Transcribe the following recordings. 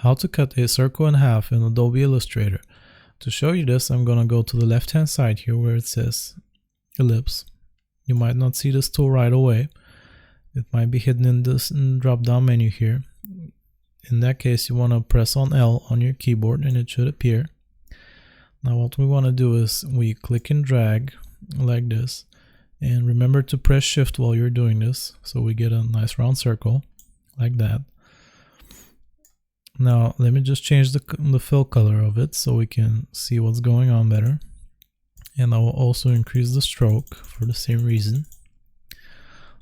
How to cut a circle in half in Adobe Illustrator. To show you this, I'm going to go to the left hand side here where it says ellipse. You might not see this tool right away. It might be hidden in this drop down menu here. In that case, you want to press on L on your keyboard and it should appear. Now what we want to do is we click and drag like this, and remember to press shift while you're doing this so we get a nice round circle like that. Now let me just change the fill color of it so we can see what's going on better, and I will also increase the stroke for the same reason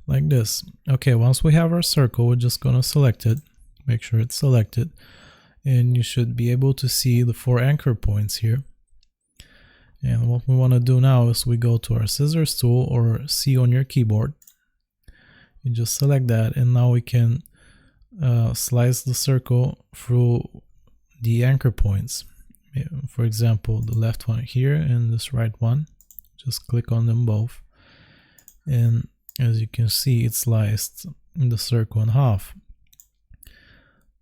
like this. Okay, once we have our circle, we're just going to select it, make sure it's selected, and you should be able to see the 4 anchor points here. And what we want to do now is we go to our scissors tool or C on your keyboard. You just select that, and now we can slice the circle through the anchor points. For example, the left one here and this right one. Just click on them both. And as you can see, it's sliced the circle in half.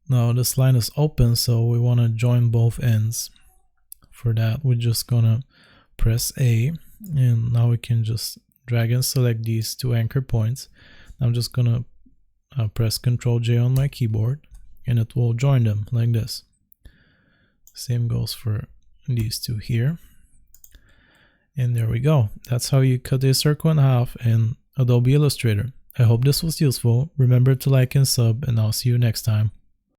Now this line is open, so we want to join both ends. For that, we're just gonna press A, and now we can just drag and select these 2 anchor points. I'm just gonna press Ctrl J on my keyboard, and it will join them like this. Same goes for these 2 here. And there we go. That's how you cut a circle in half in Adobe Illustrator. I hope this was useful. Remember to like and sub, and I'll see you next time.